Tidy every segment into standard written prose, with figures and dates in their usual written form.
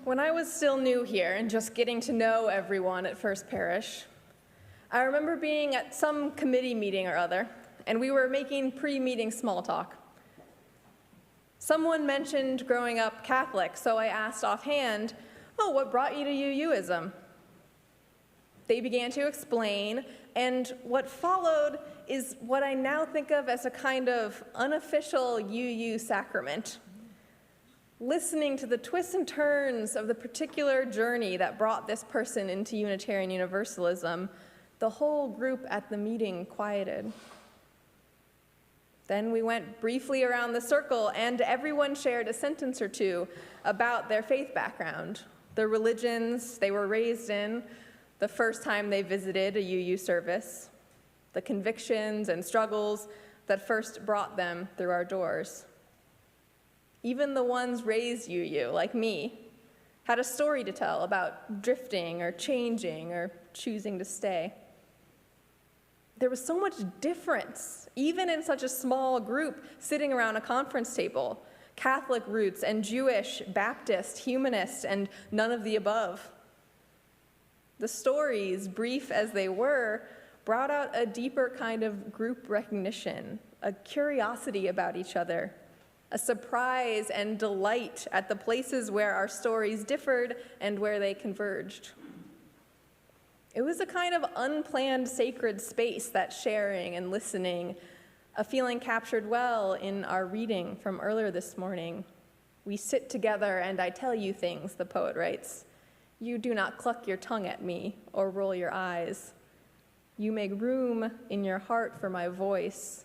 When I was still new here and just getting to know everyone at First Parish, I remember being at some committee meeting or other, and we were making pre-meeting small talk. Someone mentioned growing up Catholic, so I asked offhand, "Oh, what brought you to UUism?" They began to explain, and what followed is what I now think of as a kind of unofficial UU sacrament. Listening to the twists and turns of the particular journey that brought this person into Unitarian Universalism, the whole group at the meeting quieted. Then we went briefly around the circle, and everyone shared a sentence or two about their faith background, the religions they were raised in, the first time they visited a UU service, the convictions and struggles that first brought them through our doors. Even the ones raised UU, like me, had a story to tell about drifting or changing or choosing to stay. There was so much difference, even in such a small group sitting around a conference table. Catholic roots and Jewish, Baptist, humanist, and none of the above. The stories, brief as they were, brought out a deeper kind of group recognition, a curiosity about each other, a surprise and delight at the places where our stories differed and where they converged. It was a kind of unplanned sacred space, that sharing and listening, a feeling captured well in our reading from earlier this morning. "We sit together and I tell you things," the poet writes. "You do not cluck your tongue at me or roll your eyes. You make room in your heart for my voice.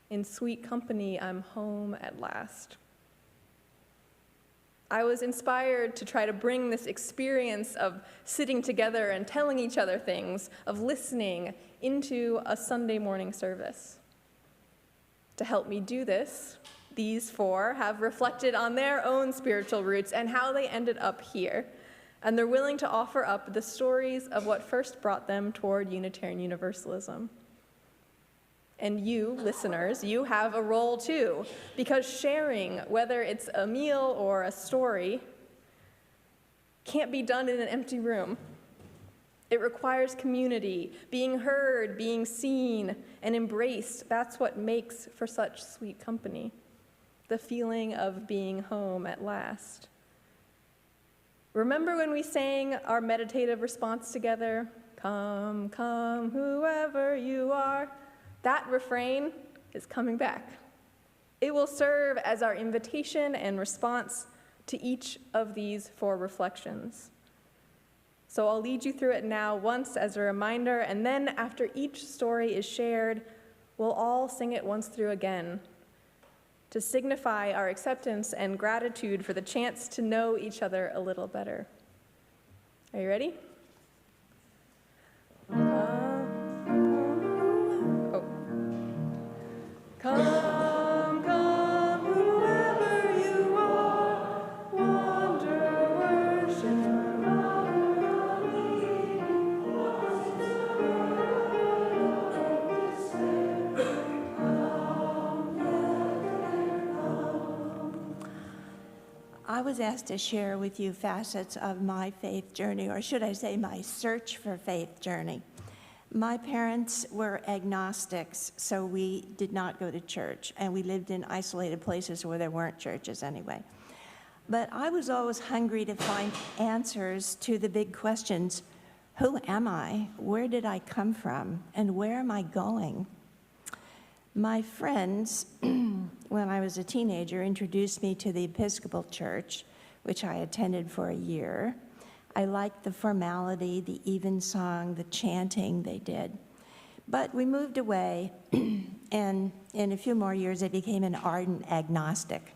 In sweet company, I'm home at last." I was inspired to try to bring this experience of sitting together and telling each other things, of listening, into a Sunday morning service. To help me do this, these four have reflected on their own spiritual roots and how they ended up here, and they're willing to offer up the stories of what first brought them toward Unitarian Universalism. And you, listeners, you have a role too, because sharing, whether it's a meal or a story, can't be done in an empty room. It requires community, being heard, being seen, and embraced. That's what makes for such sweet company, the feeling of being home at last. Remember when we sang our meditative response together? "Come, come, whoever you are." That refrain is coming back. It will serve as our invitation and response to each of these four reflections. So I'll lead you through it now once as a reminder, and then after each story is shared, we'll all sing it once through again to signify our acceptance and gratitude for the chance to know each other a little better. Are you ready? Come, come, whoever you are, wander, worship, I was asked to share with you facets of my faith journey, or should I say my search for faith journey. My parents were agnostics, so we did not go to church, and we lived in isolated places where there weren't churches anyway. But I was always hungry to find answers to the big questions: who am I? Where did I come from? And where am I going? My friends, when I was a teenager, introduced me to the Episcopal Church, which I attended for a year. I liked the formality, the evensong, the chanting they did. But we moved away, and in a few more years, I became an ardent agnostic.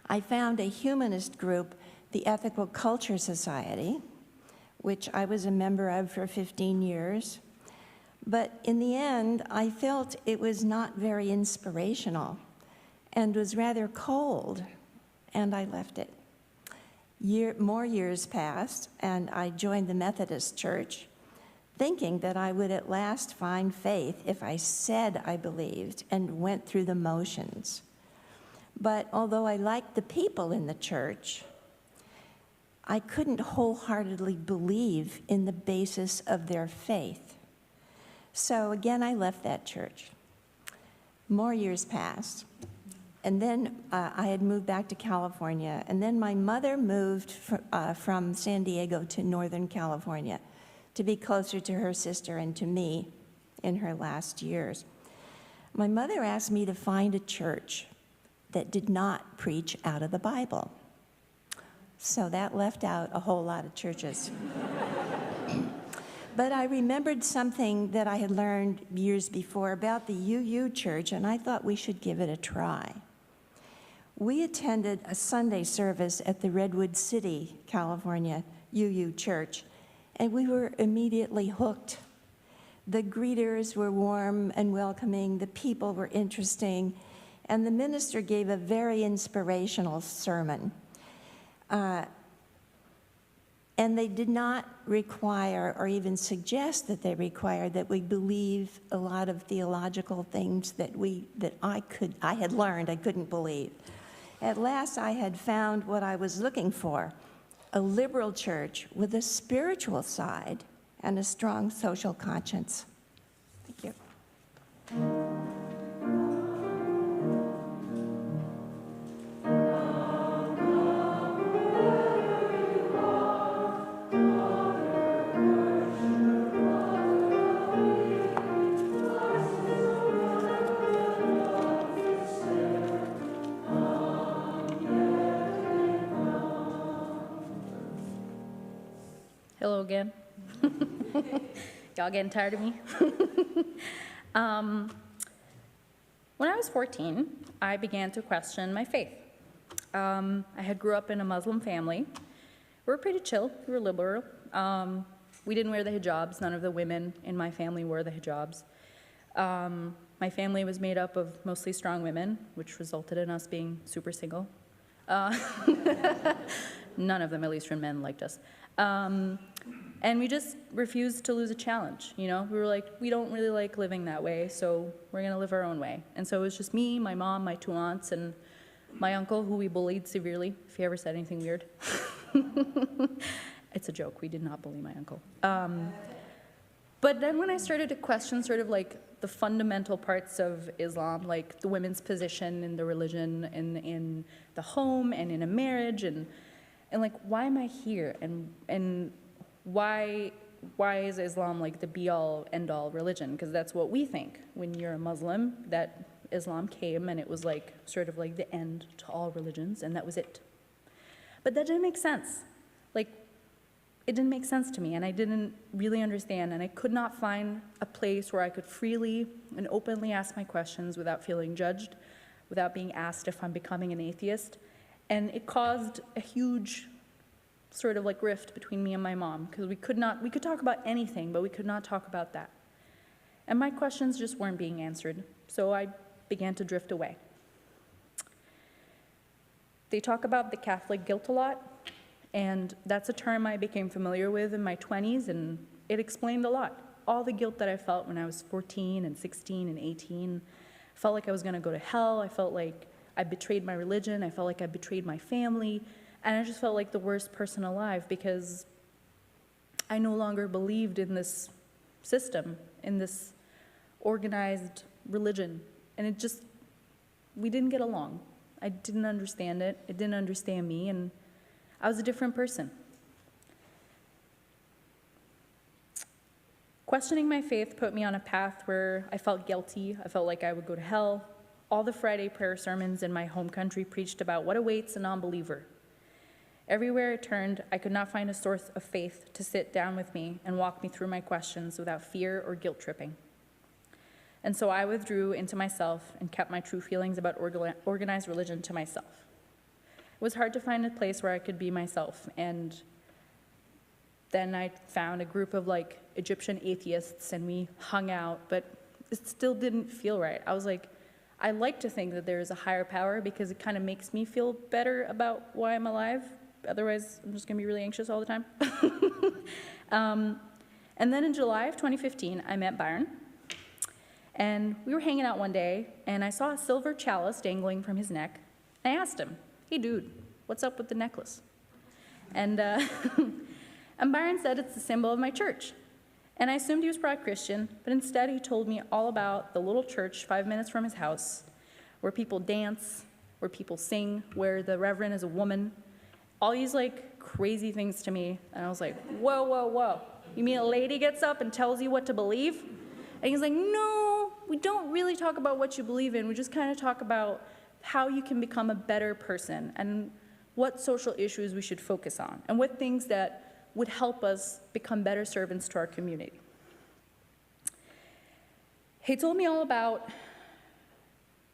I found a humanist group, the Ethical Culture Society, which I was a member of for 15 years. But in the end, I felt it was not very inspirational and was rather cold, and I left it. More years passed, and I joined the Methodist Church, thinking that I would at last find faith if I said I believed and went through the motions. But although I liked the people in the church, I couldn't wholeheartedly believe in the basis of their faith. So again, I left that church. More years passed. And then I had moved back to California. And then my mother moved from San Diego to Northern California to be closer to her sister and to me in her last years. My mother asked me to find a church that did not preach out of the Bible. So that left out a whole lot of churches. But I remembered something that I had learned years before about the UU Church, and I thought we should give it a try. We attended a Sunday service at the Redwood City, California, UU Church, and we were immediately hooked. The greeters were warm and welcoming, the people were interesting, and the minister gave a very inspirational sermon. And they did not require or even suggest that they required that we believe a lot of theological things that I had learned I couldn't believe. At last I had found what I was looking for, a liberal church with a spiritual side and a strong social conscience. Thank you. Hello again. Y'all getting tired of me? When I was 14, I began to question my faith. I had grew up in a Muslim family. We were pretty chill. We were liberal. We didn't wear the hijabs. None of the women in my family wore the hijabs. My family was made up of mostly strong women, which resulted in us being super single. None of them, at least from men, liked us. And we just refused to lose a challenge, you know? We were like, we don't really like living that way, so we're gonna live our own way. And so it was just me, my mom, my two aunts, and my uncle, who we bullied severely, if he ever said anything weird. It's a joke, we did not bully my uncle. But then when I started to question sort of like the fundamental parts of Islam, like the women's position in the religion, in the home, and in a marriage, and like, why am I here? And why is Islam like the be-all, end-all religion? Because that's what we think. When you're a Muslim, that Islam came and it was like sort of like the end to all religions, and that was it. But that didn't make sense. Like, it didn't make sense to me, and I didn't really understand, and I could not find a place where I could freely and openly ask my questions without feeling judged, without being asked if I'm becoming an atheist. And it caused a huge sort of like rift between me and my mom, because we could talk about anything, but we could not talk about that. And my questions just weren't being answered, so I began to drift away. They talk about the Catholic guilt a lot, and that's a term I became familiar with in my 20s, and it explained a lot. All the guilt that I felt when I was 14 and 16 and 18, I felt like I was gonna go to hell, I felt like I betrayed my religion, I felt like I betrayed my family, and I just felt like the worst person alive because I no longer believed in this system, in this organized religion. And we didn't get along. I didn't understand it, it didn't understand me, and I was a different person. Questioning my faith put me on a path where I felt guilty, I felt like I would go to hell. All the Friday prayer sermons in my home country preached about what awaits a non-believer. Everywhere I turned, I could not find a source of faith to sit down with me and walk me through my questions without fear or guilt tripping. And so I withdrew into myself and kept my true feelings about organized religion to myself. It was hard to find a place where I could be myself, and then I found a group of like Egyptian atheists and we hung out, but it still didn't feel right. I was like, I like to think that there is a higher power because it kind of makes me feel better about why I'm alive. Otherwise, I'm just gonna be really anxious all the time. And then in July of 2015, I met Byron. And we were hanging out one day, and I saw a silver chalice dangling from his neck. I asked him, hey dude, what's up with the necklace? And, and Byron said it's the symbol of my church. And I assumed he was probably Christian, but instead he told me all about the little church 5 minutes from his house, where people dance, where people sing, where the reverend is a woman. All these like crazy things to me. And I was like, whoa, whoa, whoa. You mean a lady gets up and tells you what to believe? And he's like, no, we don't really talk about what you believe in. We just kind of talk about how you can become a better person and what social issues we should focus on and what things that would help us become better servants to our community. He told me all about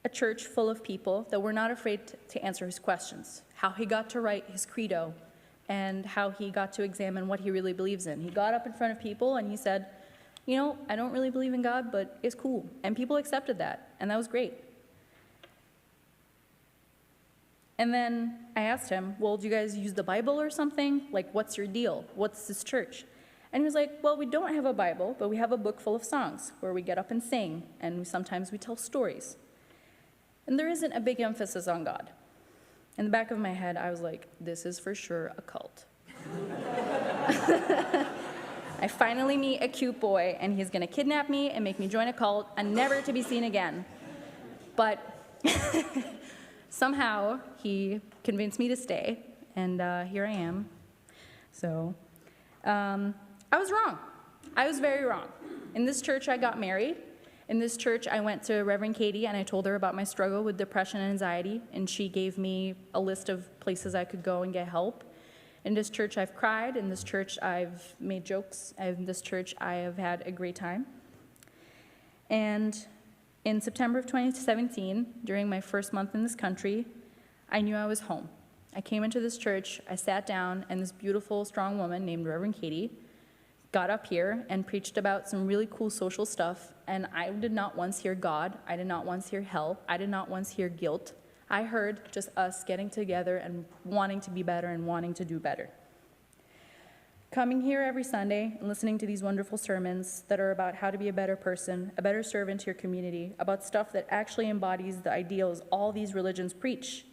a church full of people that were not afraid to answer his questions, how he got to write his credo, and how he got to examine what he really believes in. He got up in front of people and he said, you know, I don't really believe in God, but it's cool. And people accepted that, and that was great. And then I asked him, well, do you guys use the Bible or something? Like, what's your deal? What's this church? And he was like, well, we don't have a Bible, but we have a book full of songs where we get up and sing, and sometimes we tell stories. And there isn't a big emphasis on God. In the back of my head, I was like, this is for sure a cult. I finally meet a cute boy, and he's going to kidnap me and make me join a cult and never to be seen again. But somehow, he convinced me to stay, and here I am. So, I was wrong. I was very wrong. In this church, I got married. In this church, I went to Reverend Katie, and I told her about my struggle with depression and anxiety, and she gave me a list of places I could go and get help. In this church, I've cried. In this church, I've made jokes. In this church, I have had a great time. And in September of 2017, during my first month in this country, I knew I was home. I came into this church, I sat down, and this beautiful, strong woman named Reverend Katie got up here and preached about some really cool social stuff, and I did not once hear God, I did not once hear hell, I did not once hear guilt. I heard just us getting together and wanting to be better and wanting to do better. Coming here every Sunday and listening to these wonderful sermons that are about how to be a better person, a better servant to your community, about stuff that actually embodies the ideals all these religions preach.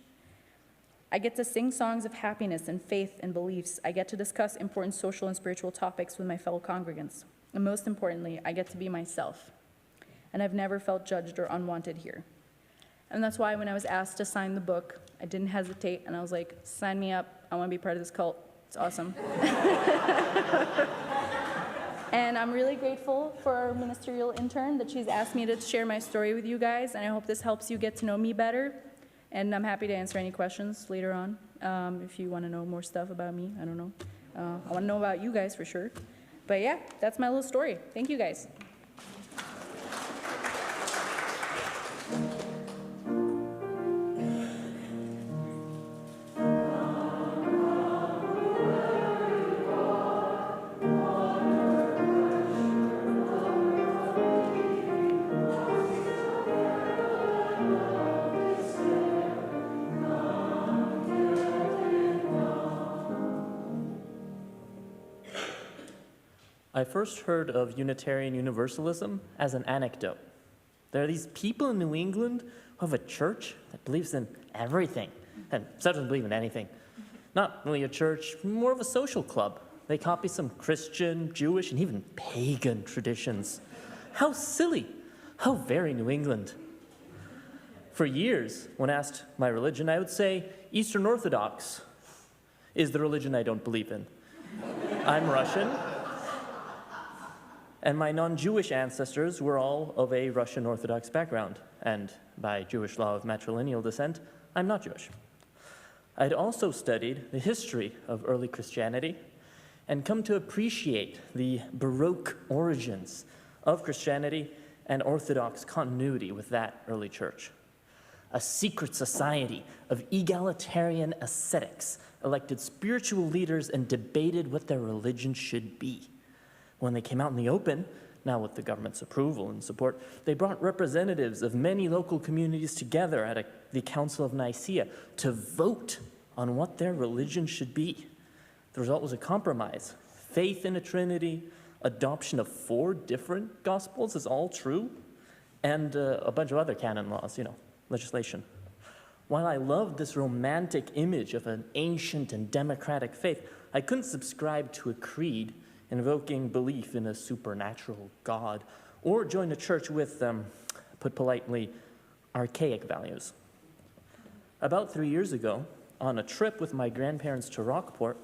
I get to sing songs of happiness and faith and beliefs. I get to discuss important social and spiritual topics with my fellow congregants. And most importantly, I get to be myself. And I've never felt judged or unwanted here. And that's why when I was asked to sign the book, I didn't hesitate, and I was like, sign me up. I want to be part of this cult. It's awesome. And I'm really grateful for our ministerial intern that she's asked me to share my story with you guys, and I hope this helps you get to know me better. And I'm happy to answer any questions later on, if you want to know more stuff about me. I don't know. I want to know about you guys for sure. But yeah, that's my little story. Thank you guys. I first heard of Unitarian Universalism as an anecdote. There are these people in New England who have a church that believes in everything, and doesn't believe in anything. Not really a church, more of a social club. They copy some Christian, Jewish, and even pagan traditions. How silly! How very New England. For years, when asked my religion, I would say Eastern Orthodox is the religion I don't believe in. I'm Russian, and my non-Jewish ancestors were all of a Russian Orthodox background, and by Jewish law of matrilineal descent, I'm not Jewish. I'd also studied the history of early Christianity and come to appreciate the Baroque origins of Christianity and Orthodox continuity with that early church. A secret society of egalitarian ascetics elected spiritual leaders and debated what their religion should be. When they came out in the open, now with the government's approval and support, they brought representatives of many local communities together at the Council of Nicaea to vote on what their religion should be. The result was a compromise. Faith in a Trinity, adoption of 4 different Gospels is all true, and a bunch of other canon laws, legislation. While I loved this romantic image of an ancient and democratic faith, I couldn't subscribe to a creed invoking belief in a supernatural God, or join a church with, put politely, archaic values. About 3 years ago, on a trip with my grandparents to Rockport,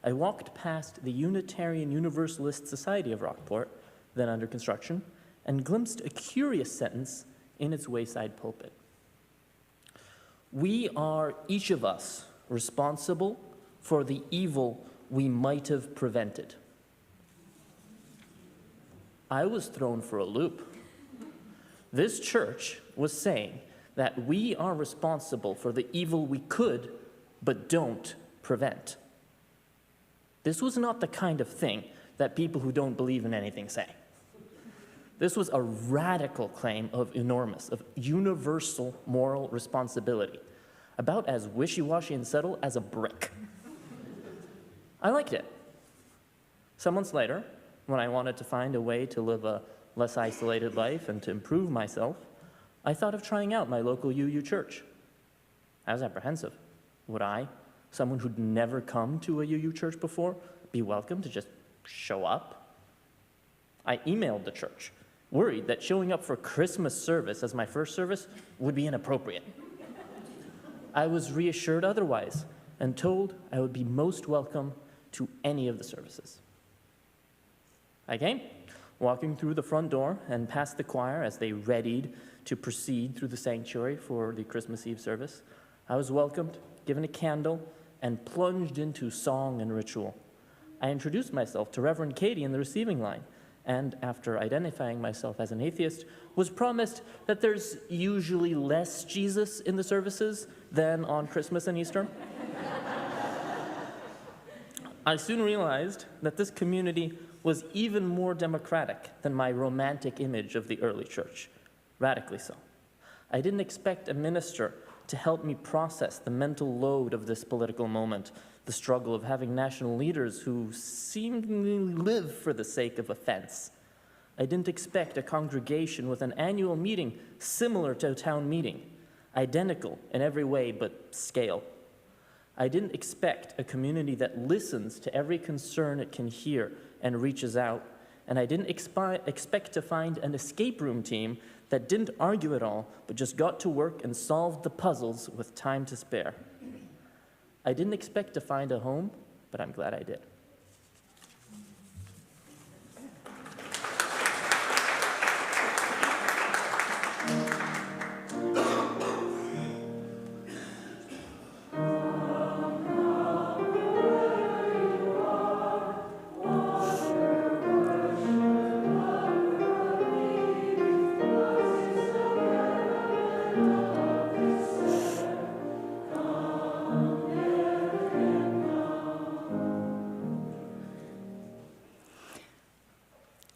I walked past the Unitarian Universalist Society of Rockport, then under construction, and glimpsed a curious sentence in its wayside pulpit. "We are, each of us, responsible for the evil we might have prevented." I was thrown for a loop. This church was saying that we are responsible for the evil we could, but don't prevent. This was not the kind of thing that people who don't believe in anything say. This was a radical claim of enormous, of universal moral responsibility, about as wishy-washy and subtle as a brick. I liked it. Some months later, when I wanted to find a way to live a less isolated life and to improve myself, I thought of trying out my local UU church. I was apprehensive. Would I, someone who'd never come to a UU church before, be welcome to just show up? I emailed the church, worried that showing up for Christmas service as my first service would be inappropriate. I was reassured otherwise and told I would be most welcome to any of the services. I came, walking through the front door and past the choir as they readied to proceed through the sanctuary for the Christmas Eve service. I was welcomed, given a candle, and plunged into song and ritual. I introduced myself to Reverend Katie in the receiving line, and after identifying myself as an atheist, was promised that there's usually less Jesus in the services than on Christmas and Easter. I soon realized that this community was even more democratic than my romantic image of the early church, radically so. I didn't expect a minister to help me process the mental load of this political moment, the struggle of having national leaders who seemingly live for the sake of offense. I didn't expect a congregation with an annual meeting similar to a town meeting, identical in every way but scale. I didn't expect a community that listens to every concern it can hear and reaches out, and I didn't expect to find an escape room team that didn't argue at all, but just got to work and solved the puzzles with time to spare. I didn't expect to find a home, but I'm glad I did.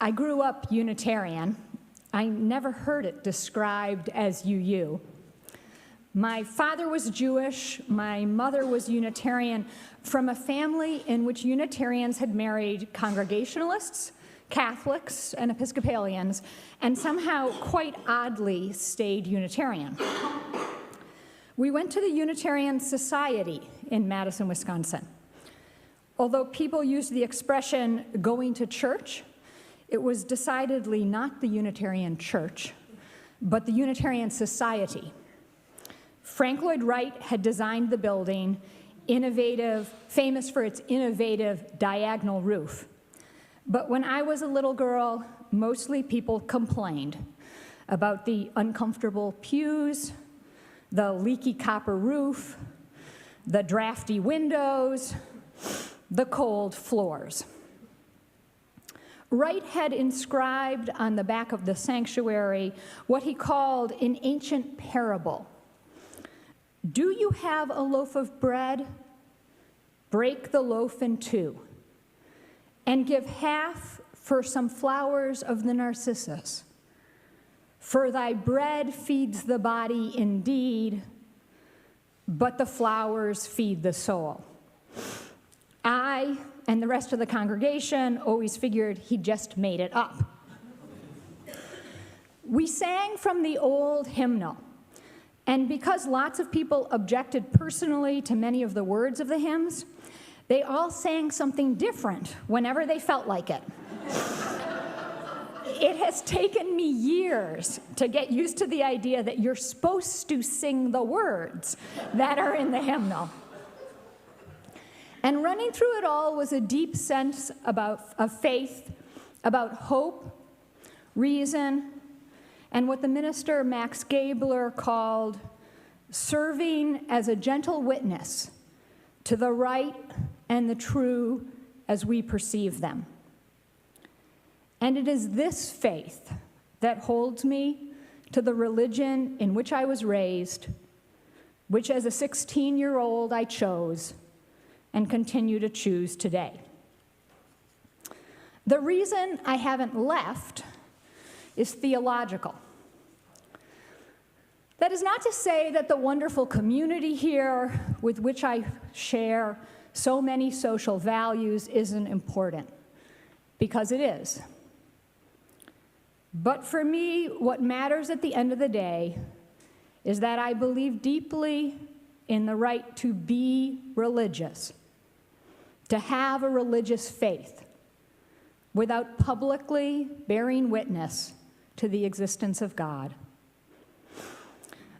I grew up Unitarian. I never heard it described as UU. My father was Jewish, my mother was Unitarian, from a family in which Unitarians had married Congregationalists, Catholics, and Episcopalians, and somehow, quite oddly, stayed Unitarian. We went to the Unitarian Society in Madison, Wisconsin. Although people used the expression going to church, it was decidedly not the Unitarian Church, but the Unitarian Society. Frank Lloyd Wright had designed the building, famous for its innovative diagonal roof. But when I was a little girl, mostly people complained about the uncomfortable pews, the leaky copper roof, the drafty windows, the cold floors. Wright had inscribed on the back of the sanctuary what he called an ancient parable. Do you have a loaf of bread? Break the loaf in two, and give half for some flowers of the narcissus. For thy bread feeds the body indeed, but the flowers feed the soul. I and the rest of the congregation always figured he just made it up. We sang from the old hymnal, And because lots of people objected personally to many of the words of the hymns, they all sang something different whenever they felt like it. It has taken me years to get used to the idea that you're supposed to sing the words that are in the hymnal. And running through it all was a deep sense of faith, about hope, reason, and what the minister Max Gabler called serving as a gentle witness to the right and the true as we perceive them. And it is this faith that holds me to the religion in which I was raised, which as a 16-year-old I chose and continue to choose today. The reason I haven't left is theological. That is not to say that the wonderful community here with which I share so many social values isn't important, because it is. But for me, what matters at the end of the day is that I believe deeply in the right to be religious, to have a religious faith, without publicly bearing witness to the existence of God.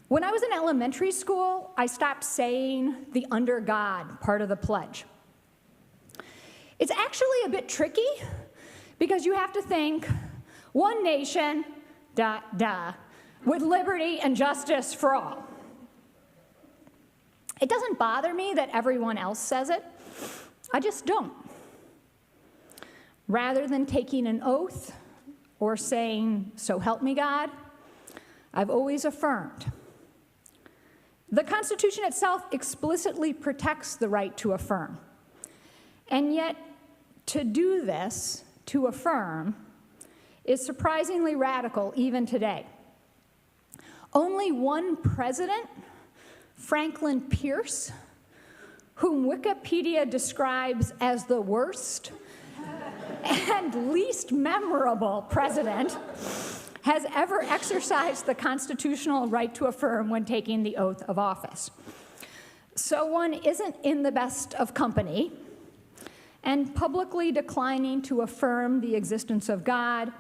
When I was in elementary school, I stopped saying the under God part of the pledge. It's actually a bit tricky because you have to think one nation, with liberty and justice for all. It doesn't bother me that everyone else says it. I just don't. Rather than taking an oath or saying, "So help me God," I've always affirmed. The Constitution itself explicitly protects the right to affirm. And yet, to do this, to affirm, is surprisingly radical even today. Only one president, Franklin Pierce, whom Wikipedia describes as the worst and least memorable president, has ever exercised the constitutional right to affirm when taking the oath of office. So one isn't in the best of company, and publicly declining to affirm the existence of God,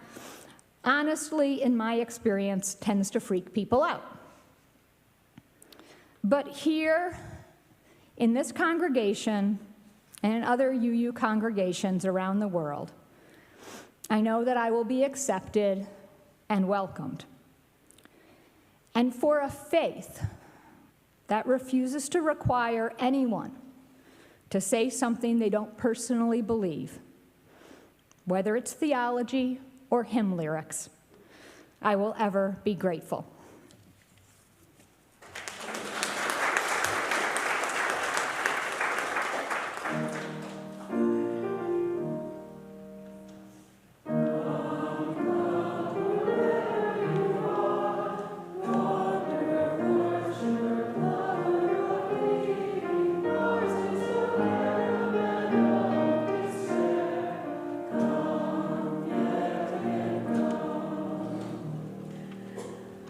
honestly, in my experience, tends to freak people out. But here, in this congregation, and in other UU congregations around the world, I know that I will be accepted and welcomed. And for a faith that refuses to require anyone to say something they don't personally believe, whether it's theology or hymn lyrics, I will ever be grateful.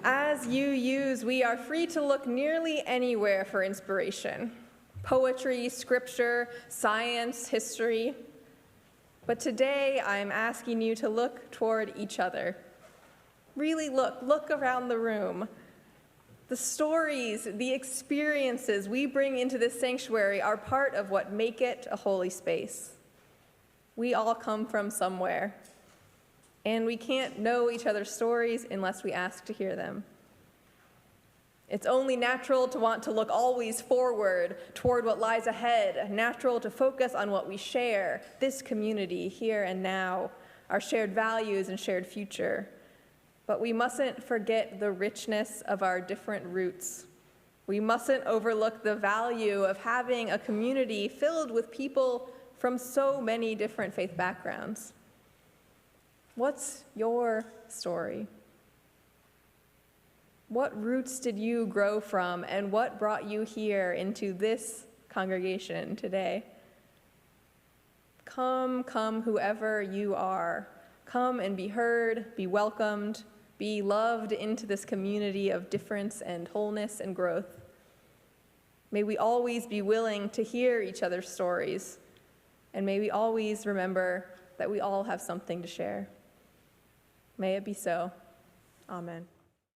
As UUs, we are free to look nearly anywhere for inspiration. Poetry, scripture, science, history. But today, I'm asking you to look toward each other. Really look around the room. The stories, the experiences we bring into this sanctuary are part of what make it a holy space. We all come from somewhere, and we can't know each other's stories unless we ask to hear them. It's only natural to want to look always forward toward what lies ahead, natural to focus on what we share, this community, here and now, our shared values and shared future. But we mustn't forget the richness of our different roots. We mustn't overlook the value of having a community filled with people from so many different faith backgrounds. What's your story? What roots did you grow from, and what brought you here into this congregation today? Come, whoever you are. Come and be heard, be welcomed, be loved into this community of difference and wholeness and growth. May we always be willing to hear each other's stories, and may we always remember that we all have something to share. May it be so. Amen.